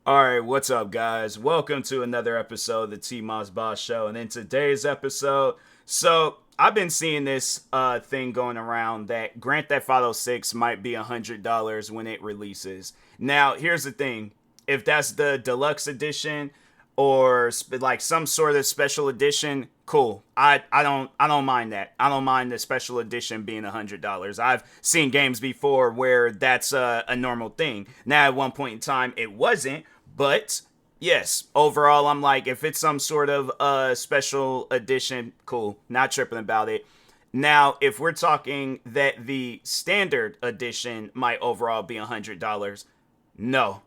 All right, what's up, guys? Welcome to another episode of the TMossBoss Show. And in today's episode, I've been seeing this thing going around that Grand Theft Auto 6 might be $100 when it releases. Now, here's the thing: if that's the deluxe edition or like some sort of special edition, cool. I don't mind that. I don't mind the special edition being $100. I've seen games before where that's a normal thing. Now, at one point in time, it wasn't, but yes, overall, I'm like, if it's some sort of special edition, cool. Not tripping about it. Now, if we're talking that the standard edition might overall be $100, no,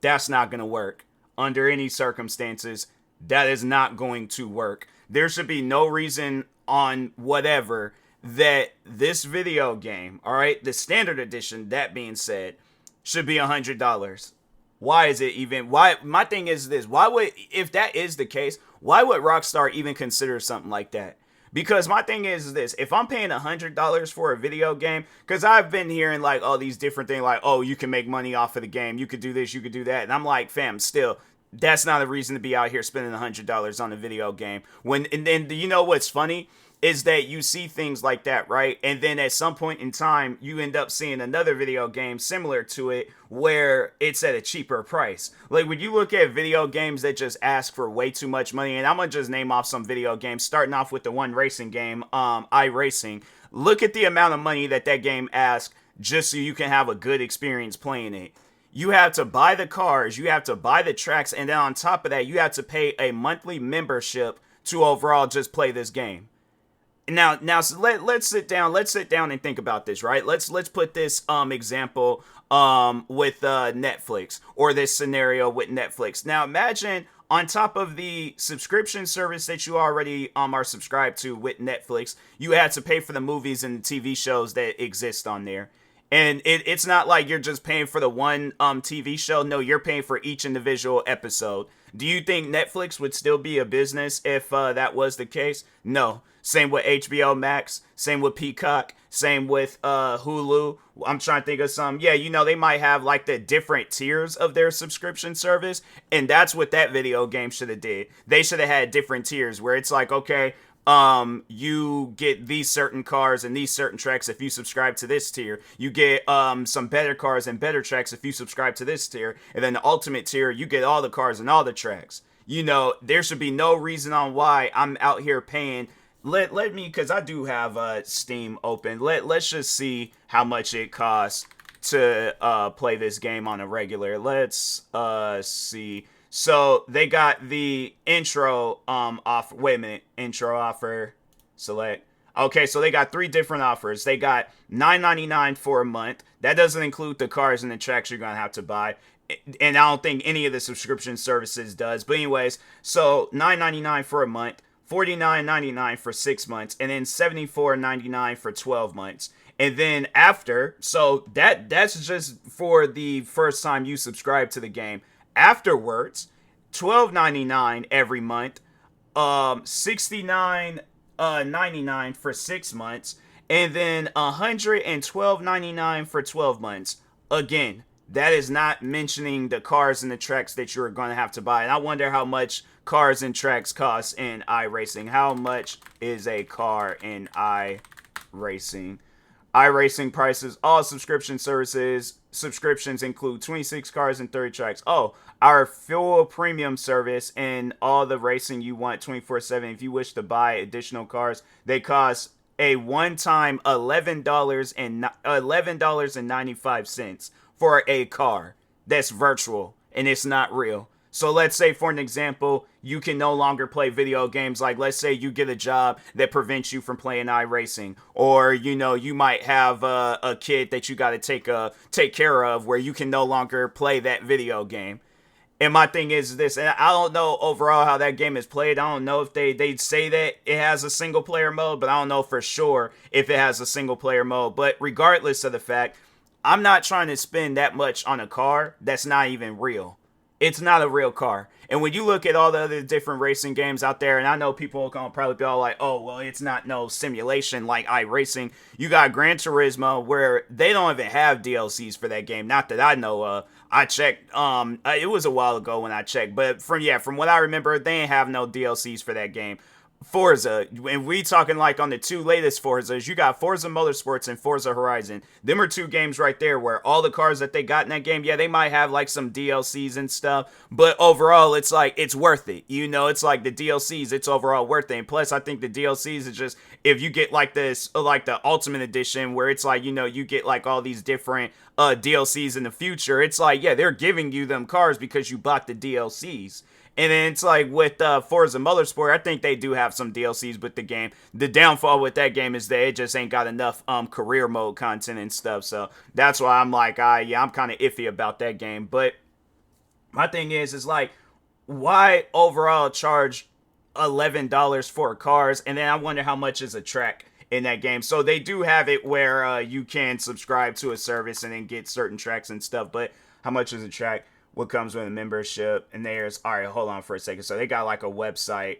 that's not going to work. Under any circumstances, that is not going to work. There should be no reason on whatever that this video game, all right, the standard edition, that being said, should be $100. Why is it even? Why? My thing is this: why would, if that is the case, why would Rockstar even consider something like that? Because my thing is this: if I'm paying $100 for a video game, because I've been hearing like all these different things, like, oh, you can make money off of the game, you could do this, you could do that, and I'm like, fam, still, that's not a reason to be out here spending $100 on a video game. When, and then, you know what's funny is that you see things like that, right? And then at some point in time, you end up seeing another video game similar to it where it's at a cheaper price. Like when you look at video games that just ask for way too much money, and I'm gonna just name off some video games, starting off with the one racing game, iRacing. Look at the amount of money that game asks just so you can have a good experience playing it. You have to buy the cars, you have to buy the tracks, and then on top of that, you have to pay a monthly membership to overall just play this game. Now, so let's sit down. Let's sit down and think about this, right? Let's put this example with Netflix, or this scenario with Netflix. Now, imagine on top of the subscription service that you already are subscribed to with Netflix, you had to pay for the movies and the TV shows that exist on there. And it's not like you're just paying for the one TV show. No, you're paying for each individual episode. Do you think Netflix would still be a business if that was the case? No. Same with HBO Max. Same with Peacock. Same with Hulu. I'm trying to think of some. Yeah, they might have like the different tiers of their subscription service, and that's what that video game should have did. They should have had different tiers where it's like, okay, you get these certain cars and these certain tracks if you subscribe to this tier. You get some better cars and better tracks if you subscribe to this tier. And then the ultimate tier, you get all the cars and all the tracks. There should be no reason on why I'm out here paying. Let me, because I do have Steam open. Let's just see how much it costs to play this game on a regular. Let's see. So they got the intro offer. Wait a minute, intro offer. Select. Okay, so they got three different offers. They got $9.99 for a month. That doesn't include the cars and the tracks you're gonna have to buy. And I don't think any of the subscription services does. But anyways, so $9.99 for a month, $49.99 for 6 months, and then $74.99 for 12 months. And then after, so that's just for the first time you subscribe to the game. Afterwards, $12.99 every month, 69.99 for 6 months, and then $112.99 for 12 months. Again, that is not mentioning the cars and the tracks that you're going to have to buy. And I wonder how much cars and tracks cost in iRacing. How much is a car in iRacing? iRacing prices, all subscription services. Subscriptions include 26 cars and 30 tracks. Oh, our full premium service and all the racing you want 24/7. If you wish to buy additional cars, they cost a one-time $11.95 for a car that's virtual and it's not real. So let's say, for an example, you can no longer play video games. Like, let's say you get a job that prevents you from playing iRacing, or you might have a kid that you got to take care of, where you can no longer play that video game. And my thing is this, and I don't know overall how that game is played. I don't know if they say that it has a single player mode, but I don't know for sure if it has a single player mode. But regardless of the fact, I'm not trying to spend that much on a car that's not even real. It's not a real car. And when you look at all the other different racing games out there, and I know people are gonna probably be all like, oh, well, it's not no simulation like iRacing. You got Gran Turismo, where they don't even have DLCs for that game. Not that I know of. I checked. It was a while ago when I checked, but from what I remember, they ain't have no DLCs for that game. Forza, and we talking like on the two latest Forzas, you got Forza Motorsports and Forza Horizon. Them are two games right there where all the cars that they got in that game, yeah, they might have like some DLCs and stuff, but overall, it's like, it's worth it. You know, it's like the DLCs, it's overall worth it. And plus, I think the DLCs is just, if you get like this, like the Ultimate Edition, where it's like, you know, you get like all these different DLCs in the future, it's like, yeah, they're giving you them cars because you bought the DLCs. And then it's like with Forza Motorsport, I think they do have some DLCs with the game. The downfall with that game is that it just ain't got enough career mode content and stuff. So that's why I'm like, yeah, I'm kind of iffy about that game. But my thing is like, why overall charge $11 for cars? And then I wonder how much is a track in that game. So they do have it where you can subscribe to a service and then get certain tracks and stuff. But how much is a track? What comes with a membership? And there's, all right, hold on for a second. So they got like a website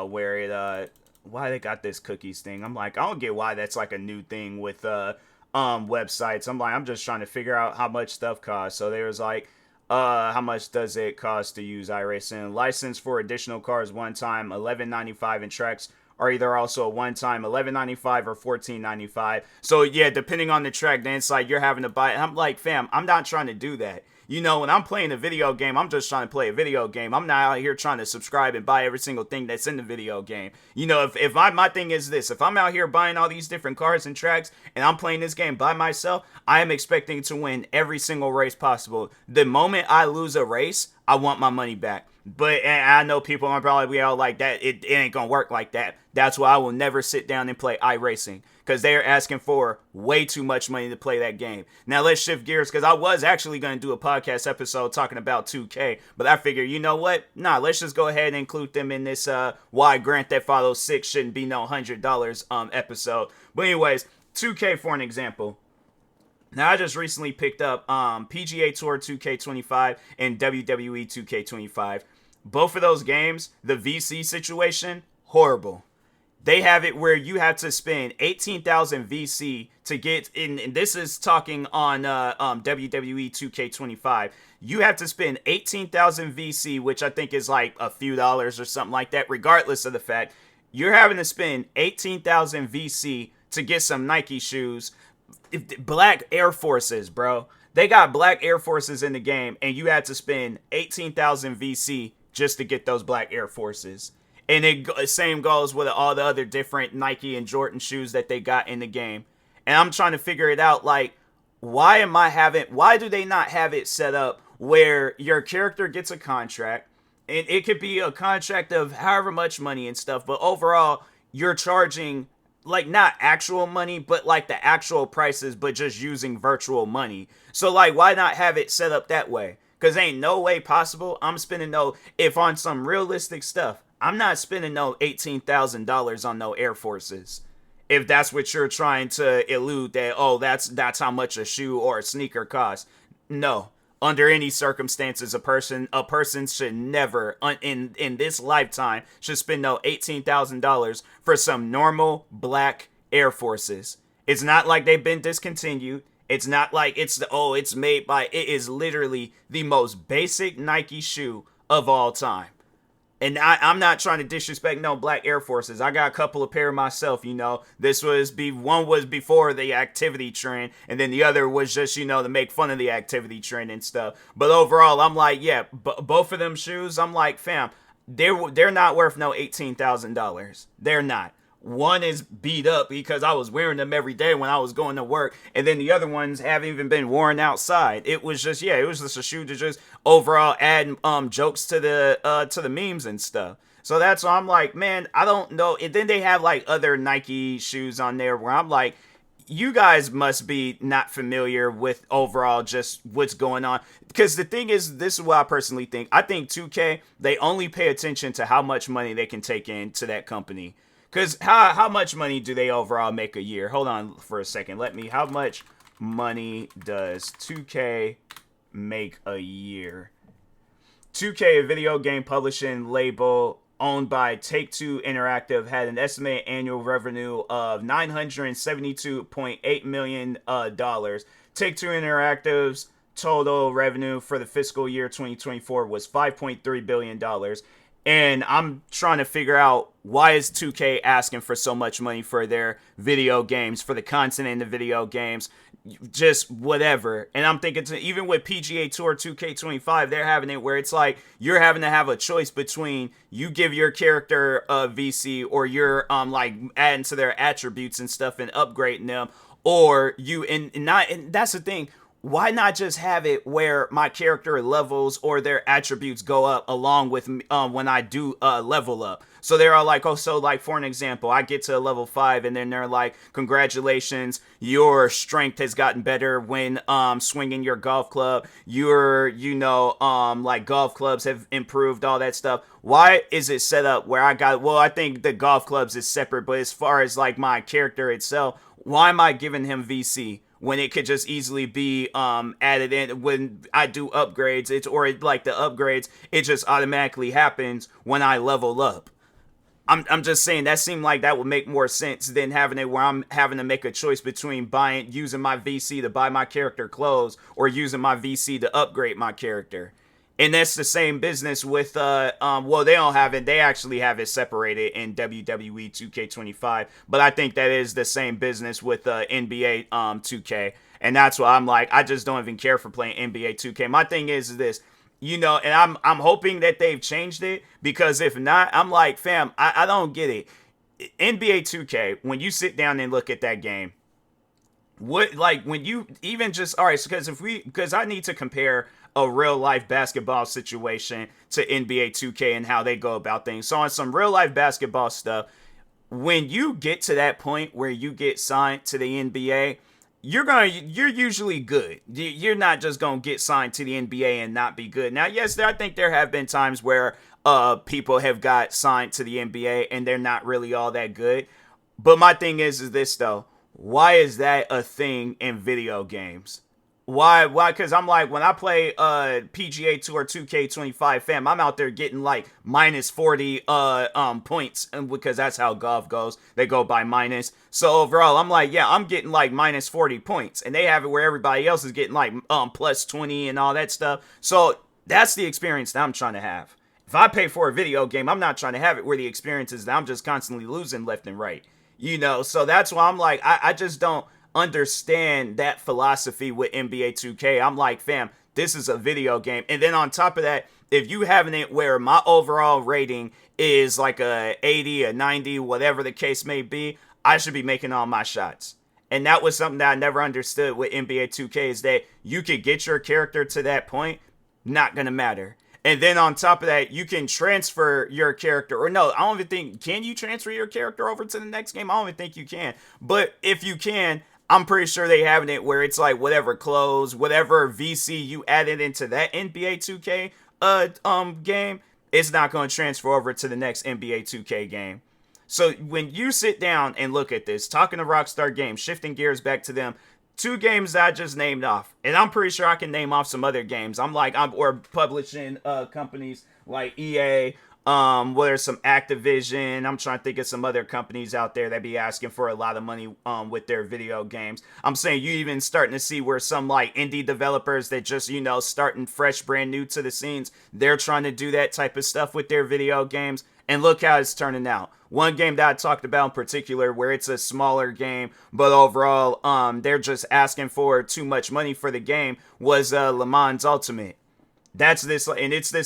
where it why they got this cookies thing. I'm like, I don't get why that's like a new thing with websites. I'm like, I'm just trying to figure out how much stuff costs. So there's like, how much does it cost to use iRacing? License for additional cars one time, $11.95, and tracks are either also a one-time $11.95 or $14.95. So yeah, depending on the track, then it's like you're having to buy it. I'm like, fam, I'm not trying to do that. You know, when I'm playing a video game, I'm just trying to play a video game. I'm not out here trying to subscribe and buy every single thing that's in the video game. You know, if my thing is this, if I'm out here buying all these different cars and tracks and I'm playing this game by myself, I am expecting to win every single race possible. The moment I lose a race, I want my money back. But and I know people are probably all like that. It ain't gonna work like that. That's why I will never sit down and play iRacing, because they are asking for way too much money to play that game. Now let's shift gears, because I was actually going to do a podcast episode talking about 2K, but I figured, you know what? Nah, let's just go ahead and include them in this why Grand Theft Auto 6 shouldn't be no $100 episode. But anyways, 2K for an example. Now, I just recently picked up PGA Tour 2K25 and WWE 2K25. Both of those games, the VC situation, horrible. They have it where you have to spend 18,000 VC to get in, and this is talking on WWE 2K25. You have to spend 18,000 VC, which I think is like a few dollars or something like that, regardless of the fact. You're having to spend 18,000 VC to get some Nike shoes. Black Air Forces, bro. They got black Air Forces in the game, and you had to spend 18,000 VC just to get those black Air Forces. And it same goes with all the other different Nike and Jordan shoes that they got in the game. And I'm trying to figure it out, like, why do they not have it set up where your character gets a contract, and it could be a contract of however much money and stuff, but overall, you're charging, like, not actual money, but like the actual prices, but just using virtual money. So like, why not have it set up that way? Because ain't no way possible I'm spending if on some realistic stuff, I'm not spending no $18,000 on no Air Forces. If that's what you're trying to elude, that, that's how much a shoe or a sneaker costs. No. Under any circumstances, a person should never, in this lifetime, should spend no $18,000 for some normal black Air Forces. It's not like they've been discontinued. It's not like it's made by, it is literally the most basic Nike shoe of all time. And I'm not trying to disrespect no black Air Forces. I got a couple of pair myself, you know. One was before the activity trend, and then the other was just, you know, to make fun of the activity trend and stuff. But overall, I'm like, yeah, both of them shoes, I'm like, fam, they're not worth no $18,000. They're not. One is beat up because I was wearing them every day when I was going to work, and then the other ones haven't even been worn outside. It was just a shoe to just overall add jokes to the memes and stuff. So that's why I'm like, man, I don't know. And then they have like other Nike shoes on there where I'm like, you guys must be not familiar with overall just what's going on. Because the thing is, this is what I personally think. I think 2K, they only pay attention to how much money they can take into that company. Because how much money do they overall make a year? Hold on for a second. How much money does 2K make a year? 2K, a video game publishing label owned by Take-Two Interactive, had an estimated annual revenue of $972.8 million. Take-Two Interactive's total revenue for the fiscal year 2024 was $5.3 billion. And I'm trying to figure out, why is 2K asking for so much money for their video games, for the content in the video games, just whatever. And I'm thinking, even with PGA Tour 2K25, they're having it where it's like you're having to have a choice between you give your character a VC, or you're like adding to their attributes and stuff and upgrading them, or you and that's the thing. Why not just have it where my character levels or their attributes go up along with when I do level up? So they're all like, oh, so like for an example, I get to level 5 and then they're like, congratulations, your strength has gotten better when swinging your golf club. Your, like golf clubs have improved, all that stuff. Why is it set up where I think the golf clubs is separate, but as far as like my character itself, why am I giving him VC? When it could just easily be added in when I do upgrades, like the upgrades, it just automatically happens when I level up. I'm just saying that seemed like that would make more sense than having it where I'm having to make a choice between using my VC to buy my character clothes, or using my VC to upgrade my character. And that's the same business with they don't have it. They actually have it separated in WWE 2K25, but I think that is the same business with NBA 2K. And that's why I'm like, I just don't even care for playing NBA 2K. My thing is this, and I'm hoping that they've changed it, because if not, I'm like, fam, I don't get it. NBA 2K, when you sit down and look at that game, when you even just, all right, so because I need to compare a real life basketball situation to NBA 2K and how they go about things. So on some real life basketball stuff, when you get to that point where you get signed to the NBA, you're usually good. You're not just gonna get signed to the NBA and not be good. Now, yes, I think there have been times where people have got signed to the NBA and they're not really all that good. But my thing is this though. Why is that a thing in video games? Why? Because I'm like, when I play PGA Tour 2K25, fam, I'm out there getting like minus 40 points, and because that's how golf goes. They go by minus. So overall, I'm like, yeah, I'm getting like minus 40 points, and they have it where everybody else is getting like plus 20 and all that stuff. So that's the experience that I'm trying to have. If I pay for a video game, I'm not trying to have it where the experience is that I'm just constantly losing left and right. So that's why I'm like, I just don't understand that philosophy with NBA 2K. I'm like, fam, this is a video game. And then on top of that, if you having it where my overall rating is like a 80, a 90, whatever the case may be, I should be making all my shots. And that was something that I never understood with NBA 2K, is that you could get your character to that point, not gonna matter. And then on top of that, you can transfer your character, or no, I don't even think, can you transfer your character over to the next game? I don't even think you can. But if you can, I'm pretty sure they have it where it's like whatever clothes, whatever VC you added into that NBA 2K game, it's not going to transfer over to the next NBA 2K game. So when you sit down and look at this, talking to Rockstar Games, shifting gears back to them, 2 games that I just named off, and I'm pretty sure I can name off some other games. Or publishing companies like EA. There's some Activision. I'm trying to think of some other companies out there that be asking for a lot of money with their video games. I'm saying you even starting to see where some like indie developers that just, starting fresh, brand new to the scenes, they're trying to do that type of stuff with their video games. And look how it's turning out. One game that I talked about in particular, where it's a smaller game, but overall, they're just asking for too much money for the game, was Le Mans Ultimate. It's this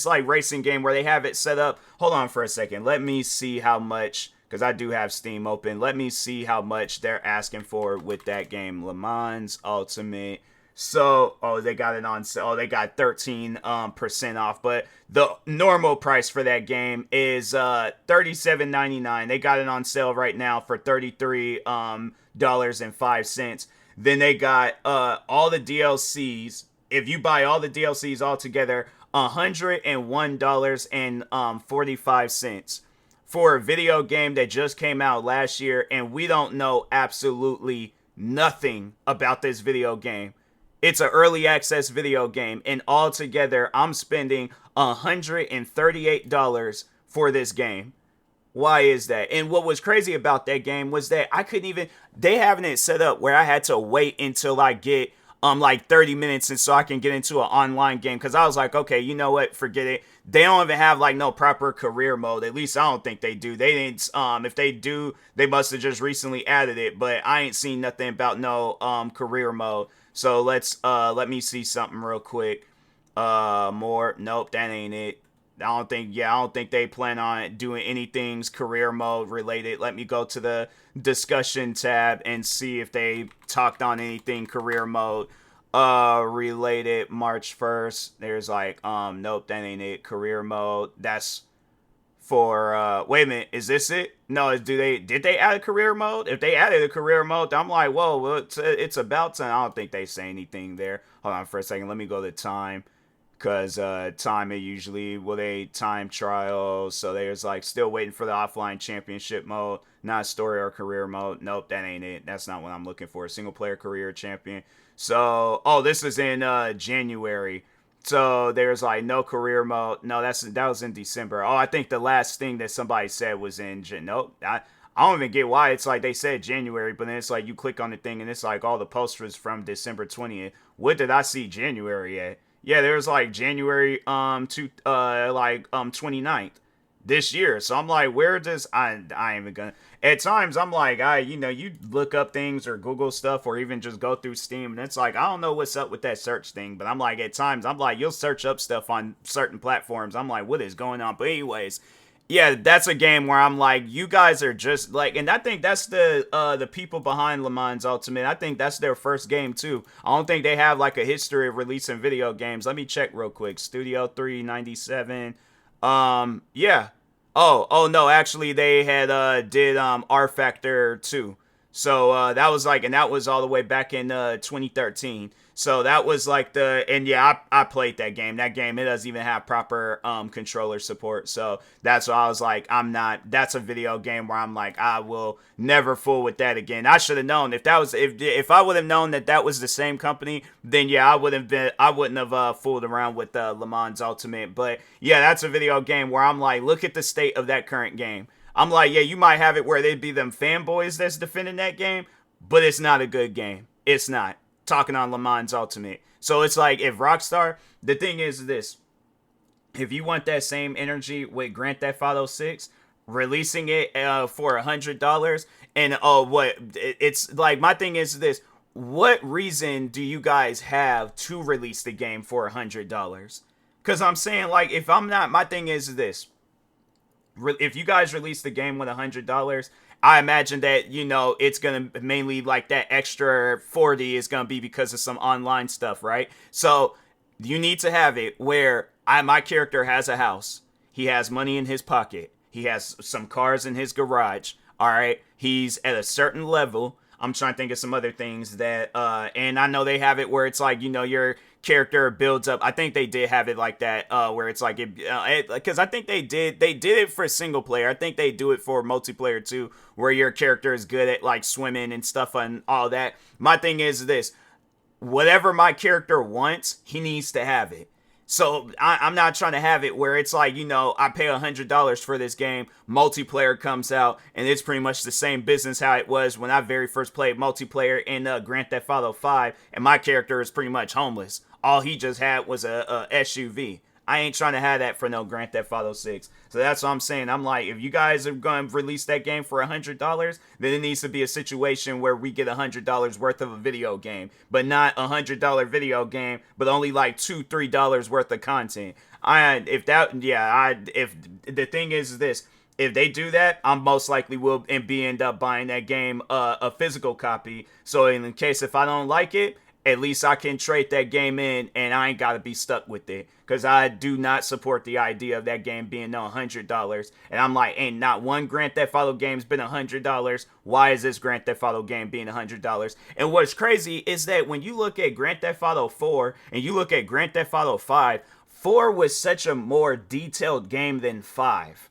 like racing game where they have it set up. Hold on for a second. Let me see how much, because I do have Steam open. Let me see how much they're asking for with that game, Le Mans Ultimate. So, they got it on sale. They got 13% off, but the normal price for that game is $37.99. They got it on sale right now for $33.05. Then they got all the DLCs. If you buy all the DLCs all together, $101.45 for a video game that just came out last year, and we don't know absolutely nothing about this video game. It's an early access video game, and altogether, I'm spending $138 for this game. Why is that? And what was crazy about that game was that I couldn't even, they having it set up where I had to wait until I get like 30 minutes and so I can get into an online game, because I was like, okay, you know what, forget it. They don't even have like no proper career mode. At least I don't think they do. They didn't if they do, they must have just recently added it, but I ain't seen nothing about no career mode. So let me see something real quick. More. Nope, that ain't it. I don't think they plan on doing anything's career mode related. Let me go to the discussion tab and see if they talked on anything career mode related. March 1st. There's like nope, that ain't it. Career mode. That's for wait a minute, is this it? No, did they add a career mode? If they added a career mode, I'm like, whoa, well, it's about time. I don't think they say anything there. Hold on for a second. Let me go to time. Because time, it usually, they time trials. So there's like still waiting for the offline championship mode, not story or career mode. Nope, that ain't it. That's not what I'm looking for. Single player career champion. So, this is in January. So there's like no career mode. No, that was in December. I think the last thing that somebody said was in nope. I don't even get why it's like they said January, but then it's like you click on the thing and it's like all the posters from December 20th. What did I see January at? Yeah, there was like January 29th this year. So I'm like, where does I ain't even gonna. At times I'm like, you look up things or Google stuff or even just go through Steam and it's like, I don't know what's up with that search thing, but I'm like, at times I'm like, you'll search up stuff on certain platforms. I'm like, what is going on? But anyways, yeah, that's a game where I'm like, you guys are just like, and I think that's the people behind Le Mans Ultimate. I think that's their first game too. I don't think they have like a history of releasing video games. Let me check real quick. Studio 397. Yeah. Oh no, actually they had did R Factor 2. So that was like, and that was all the way back in 2013. So that was like and yeah, I played that game. That game, it doesn't even have proper controller support. So that's why I was like, that's a video game where I'm like, I will never fool with that again. I should have known if I would have known that was the same company, then yeah, I wouldn't have fooled around with Le Mans Ultimate. But yeah, that's a video game where I'm like, look at the state of that current game. I'm like, yeah, you might have it where they'd be them fanboys that's defending that game, but it's not a good game. It's not. Talking on Le Mans Ultimate. So it's like, if Rockstar, the thing is this, if you want that same energy with Grand Theft Auto 6, releasing it for $100, and it's like, my thing is this, what reason do you guys have to release the game for $100? Because I'm saying, like, if I'm not, my thing is this, if you guys release the game with $100, I imagine that, it's going to mainly like that extra 40 is going to be because of some online stuff, right? So you need to have it where my character has a house. He has money in his pocket. He has some cars in his garage. All right. He's at a certain level. I'm trying to think of some other things that, and I know they have it where it's like, your character builds up. I think they did have it like that, where it's like, because I think they did it for single player. I think they do it for multiplayer too, where your character is good at like swimming and stuff and all that. My thing is this, whatever my character wants, he needs to have it. So I'm not trying to have it where it's like, I pay $100 for this game, multiplayer comes out, and it's pretty much the same business how it was when I very first played multiplayer in Grand Theft Auto 5, and my character is pretty much homeless. All he just had was a SUV. I ain't trying to have that for no Grand Theft Auto 6. So that's what I'm saying. I'm like, if you guys are going to release that game for $100, then it needs to be a situation where we get $100 worth of a video game, but not $100 video game, but only like $2-3 worth of content. If the thing is this, if they do that, I'm most likely will end up buying that game a physical copy. So in case if I don't like it, at least I can trade that game in and I ain't got to be stuck with it. Because I do not support the idea of that game being $100. And I'm like, ain't not one Grand Theft Auto game's been $100. Why is this Grand Theft Auto game being $100? And what's crazy is that when you look at Grand Theft Auto 4 and you look at Grand Theft Auto 5, 4 was such a more detailed game than 5.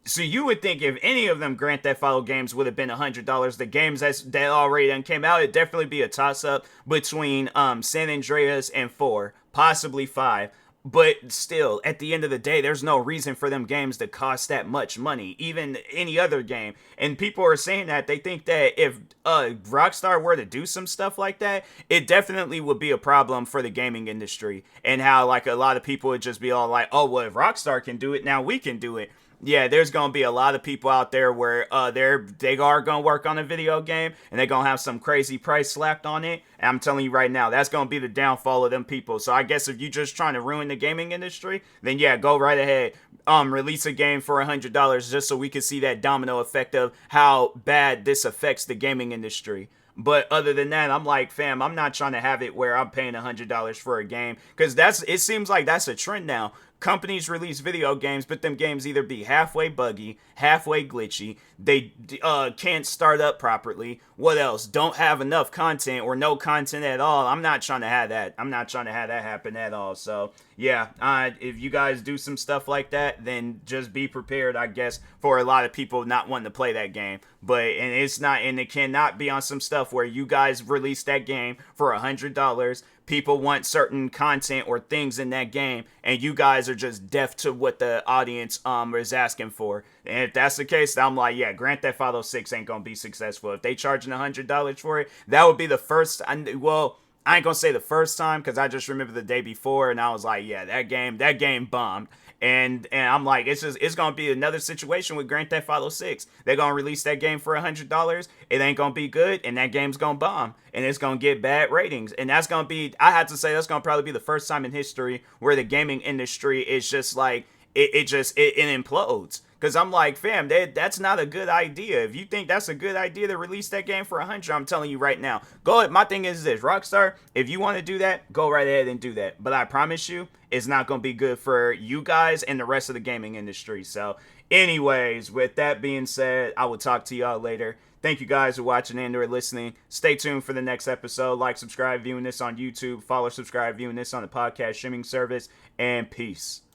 So you would think if any of them Grand Theft Auto games would have been $100, the games that already done came out, it'd definitely be a toss-up between San Andreas and 4, possibly 5. But still, at the end of the day, there's no reason for them games to cost that much money, even any other game. And people are saying that they think that if Rockstar were to do some stuff like that, it definitely would be a problem for the gaming industry. And how like a lot of people would just be all like, "Oh, well, if Rockstar can do it, now we can do it." Yeah, there's gonna be a lot of people out there where they are gonna work on a video game and they're gonna have some crazy price slapped on it. And I'm telling you right now, that's gonna be the downfall of them people. So I guess if you're just trying to ruin the gaming industry, then yeah, go right ahead. Release a game for $100 just so we can see that domino effect of how bad this affects the gaming industry. But other than that, I'm like, fam, I'm not trying to have it where I'm paying $100 for a game because it seems like that's a trend now. Companies release video games, but them games either be halfway buggy, halfway glitchy, they can't start up properly. What else? Don't have enough content or no content at all. I'm not trying to have that. I'm not trying to have that happen at all. So yeah, if you guys do some stuff like that, then just be prepared, I guess, for a lot of people not wanting to play that game. And it cannot be on some stuff where you guys release that game for $100. People want certain content or things in that game, and you guys are just deaf to what the audience is asking for. And if that's the case, I'm like, yeah, Grand Theft Auto 6 ain't gonna be successful. If they charging $100 for it, that would be the first. Well, I ain't gonna say the first time because I just remember the day before, and I was like, yeah, that game bombed. And I'm like, it's gonna be another situation with Grand Theft Auto 6. They're gonna release that game for $100. It ain't gonna be good, and that game's gonna bomb, and it's gonna get bad ratings. And that's gonna be, I had to say, that's gonna probably be the first time in history where the gaming industry is just like it implodes. Because I'm like, fam, that's not a good idea. If you think that's a good idea to release that game for $100, I'm telling you right now, go ahead. My thing is this, Rockstar, if you want to do that, go right ahead and do that. But I promise you, it's not going to be good for you guys and the rest of the gaming industry. So anyways, with that being said, I will talk to y'all later. Thank you guys for watching and or listening. Stay tuned for the next episode. Like, subscribe, viewing this on YouTube. Follow, subscribe, viewing this on the podcast streaming service. And peace.